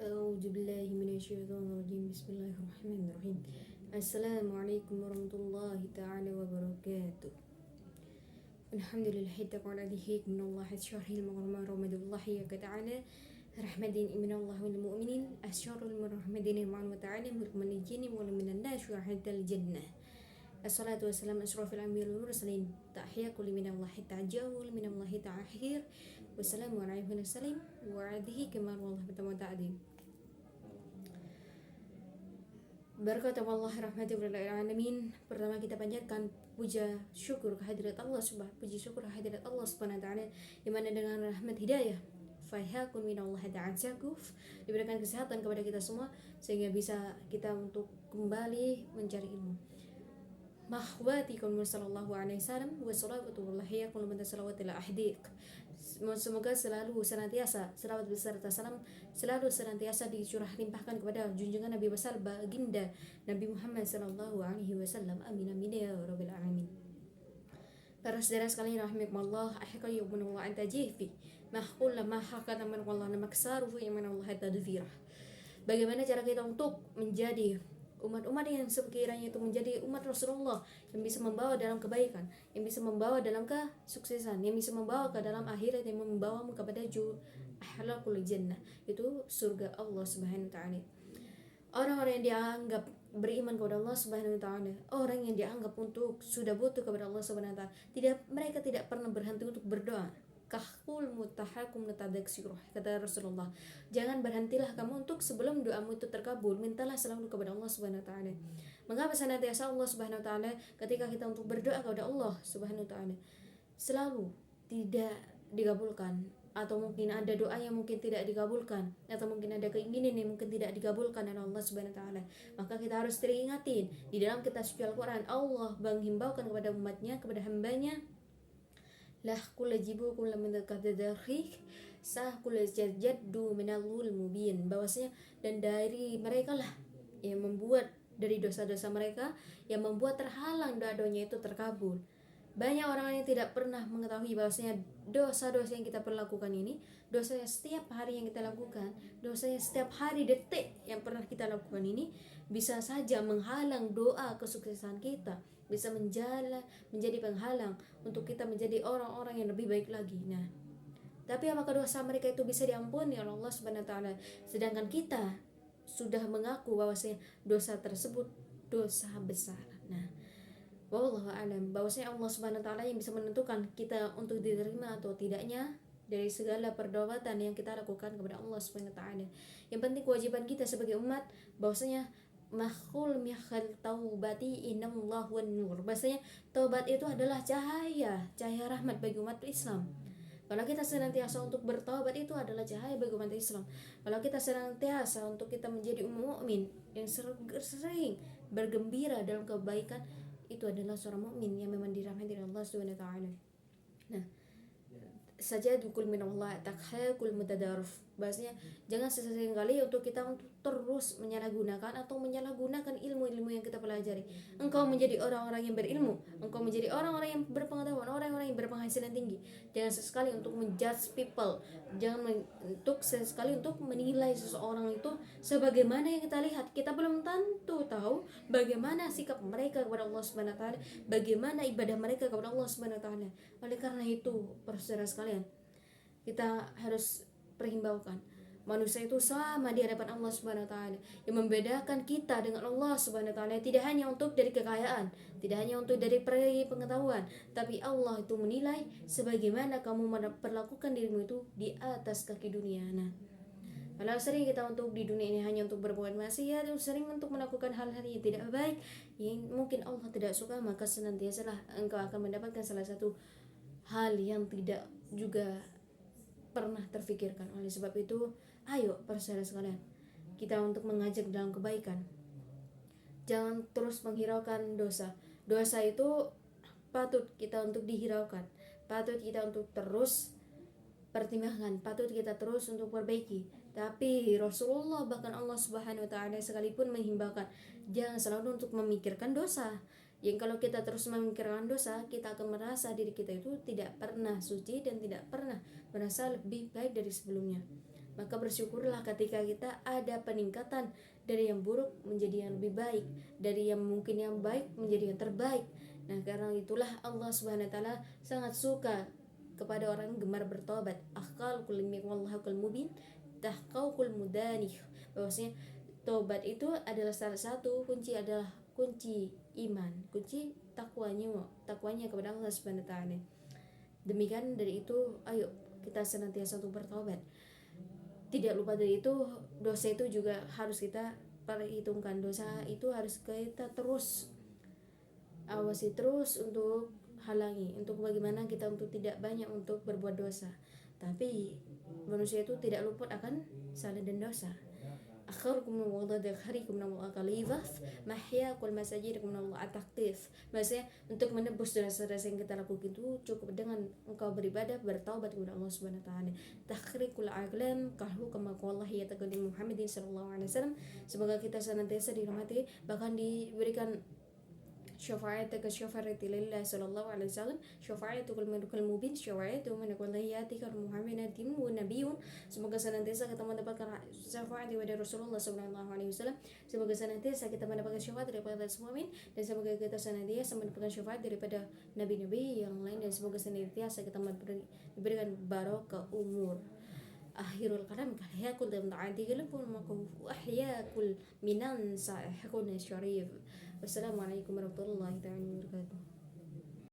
أعوذ بالله من الشيطان الرجيم بسم الله الرحمن الرحيم السلام عليكم ورحمة الله تعالى وبركاته الحمد لله تعالى هيك من الله الشهر المغرم رمضان الله تعالى رحمة من الله والمؤمنين الشهر المرحمة معه تعالى من الجن ومن الناس ورحمة الجنة الصلاة والسلام أشرف الأنبياء والمرسلين تحية كل من الله تعجل من الله تعخير والسلام عليكم السلام وعليه كمال الله بتمتعدين Berkat Allah rahmati alamin. Pertama kita panjatkan puja syukur kehadirat Allah puji syukur kehadirat Allah Subhanahu wa taala yang mana dengan rahmat hidayah fahakun minallah ta'ansakuf diberikan kesehatan kepada kita semua sehingga bisa kita untuk kembali mencari ilmu. Mahwatikum sallallahu alaihi wasallam wa salawatu wallahi yakum man salawatila ahdiq. Semoga selalu senantiasa selawat beserta salam selalu senantiasa dicurah limpahkan kepada junjungan Nabi besar baginda Nabi Muhammad sallallahu alaihi wasallam. Amin amin ya rabbil alamin. Para saudara sekalian rahimakumullah, ahqa yubunullah anta jifi mahqul ma hakana man wallahu maksaru fi man Allah tadfirah. Bagaimana cara kita untuk menjadi umat-umat yang sekiranya itu menjadi umat Rasulullah yang bisa membawa dalam kebaikan, yang bisa membawa dalam kesuksesan, yang bisa membawa ke dalam akhirat, yang membawamu kepada ahlakul jannah, itu surga Allah Subhanahu wa taala. Orang-orang yang dianggap beriman kepada Allah Subhanahu wa taala, orang yang dianggap untuk sudah butuh kepada Allah Subhanahu wa taala, mereka tidak pernah berhenti untuk berdoa. Kahul mutahakum natadaksirah, kata Rasulullah, jangan berhentilah kamu untuk sebelum doamu itu terkabul, mintalah selalu kepada Allah Subhanahu wa taala. Mengapa senantiasa Allah Subhanahu wa taala ketika kita untuk berdoa kepada Allah Subhanahu wa taala selalu tidak dikabulkan, atau mungkin ada doa yang mungkin tidak dikabulkan, atau mungkin ada keinginan yang mungkin tidak dikabulkan oleh Allah Subhanahu wa taala, maka kita harus teringatin di dalam kitab suci Al-Qur'an Allah menghimbaukan kepada umatnya, kepada hambanya, lah kula jibu kula mendekatadakhik sah kula jaddu minalul mubin, bahwasanya dan dari mereka lah yang membuat dari dosa-dosa mereka yang membuat terhalang doa-doanya itu terkabul. Banyak orang yang tidak pernah mengetahui bahwasanya dosa-dosa yang kita perlakukan ini, dosa yang setiap hari yang kita lakukan, dosa yang setiap hari detik yang pernah kita lakukan ini bisa saja menghalang doa kesuksesan kita, bisa menjadi penghalang untuk kita menjadi orang-orang yang lebih baik lagi. Nah, tapi apakah dosa mereka itu bisa diampuni oleh Allah Subhanahu wa taala, sedangkan kita sudah mengaku bahwasanya dosa tersebut dosa besar. Nah, wallahu a'lam, bahwasanya Allah Subhanahu wa taala yang bisa menentukan kita untuk diterima atau tidaknya dari segala pertobatan yang kita lakukan kepada Allah Subhanahu wa taala. Yang penting kewajiban kita sebagai umat bahwasanya mahul mihal taubati inallahu wan nur, bahwasanya taubat itu adalah cahaya rahmat bagi umat Islam. Kalau kita senantiasa untuk bertaubat, itu adalah cahaya bagi umat Islam. Kalau kita senantiasa untuk kita menjadi mukmin yang sering bergembira dalam kebaikan, itu adalah seorang mukmin yang memang dirahmati oleh Allah Subhanahu wa taala. Nah, sajadukul minallah takhakul mutadaruf, bahasanya jangan sesering kali untuk kita untuk terus menyalahgunakan ilmu-ilmu yang kita pelajari. Engkau menjadi orang-orang yang berilmu, engkau menjadi orang-orang yang berpengetahuan, orang-orang yang berpenghasilan tinggi. Jangan sesekali untuk menjudge people, jangan untuk sesekali untuk menilai seseorang itu sebagaimana yang kita lihat. Kita belum tentu tahu bagaimana sikap mereka kepada Allah Subhanahu wa taala, bagaimana ibadah mereka kepada Allah Subhanahu wa taala. Oleh karena itu, para saudara sekalian, kita harus perhimbaukan manusia itu sama di hadapan Allah Subhanahu wa taala. Yang membedakan kita dengan Allah Subhanahu wa taala tidak hanya untuk dari kekayaan, tidak hanya untuk dari pengetahuan, tapi Allah itu menilai sebagaimana kamu memperlakukan dirimu itu di atas kaki dunia. Nah, kalau sering kita untuk di dunia ini hanya untuk berbuat maksiat, sering untuk melakukan hal-hal yang tidak baik yang mungkin Allah tidak suka, maka senantiasalah engkau akan mendapatkan salah satu hal yang tidak juga pernah terfikirkan. Oleh sebab itu, ayo para saudara sekalian, kita untuk mengajak dalam kebaikan. Jangan terus menghiraukan dosa. Dosa itu patut kita untuk dihiraukan, patut kita untuk terus pertimbangkan, patut kita terus untuk perbaiki. Tapi Rasulullah bahkan Allah Subhanahu wa taala sekalipun menghimbaukan jangan selalu untuk memikirkan dosa. Yang kalau kita terus memikirkan dosa, kita akan merasa diri kita itu tidak pernah suci dan tidak pernah merasa lebih baik dari sebelumnya. Maka bersyukurlah ketika kita ada peningkatan dari yang buruk menjadi yang lebih baik, dari yang mungkin yang baik menjadi yang terbaik. Nah, karena itulah Allah Subhanahu wa taala sangat suka kepada orang yang gemar bertobat. Akhqalul wallahu kal mubin tahqaqul mudanih. Bahwasanya tobat itu adalah salah satu kunci, adalah kunci iman, kunci takwanya kepada Allah Subhanahu wa taala. Demikian dari itu, ayo kita senantiasa untuk bertobat. Tidak lupa dari itu, dosa itu juga harus kita perhitungkan. Dosa itu harus kita terus awasi, terus untuk halangi, untuk bagaimana kita untuk tidak banyak untuk berbuat dosa. Tapi manusia itu tidak luput akan salah dan dosa. Akhirukum minallah dakharikum minallah kalifah mahyakul masajidikum minallah ataktif. Maksudnya untuk menebus dosa-dosa yang kita lakukan itu cukup dengan engkau beribadah, bertaubat kepada Allah Subhanahu wa taala. Takhrikul aqlam kahlu kama qala ya taqaddim Muhammadin sallallahu alaihi wasallam. Semoga kita senantiasa dirahmati, bahkan diberikan syafa'ataka syafa'ati lillah sallallahu alaihi wasallam, syafa'atul malikul mubin, syafa'atu man kullayatika muhammadin wa nabiyyun. Semoga senantiasa kita mendapatkan syafaat dari Rasulullah sallallahu alaihi wasallam. Semoga senantiasa kita mendapatkan syafaat daripada semua mukmin, dan semoga kita senantiasa mendapatkan syafaat daripada nabi-nabi yang lain, dan semoga senantiasa kita diberikan barokah umur. Akhirul kalam kahiyakul dan ta'adil pun maku ahyakul minan sa'ihkun syarif. Wassalamualaikum warahmatullahi wabarakatuh.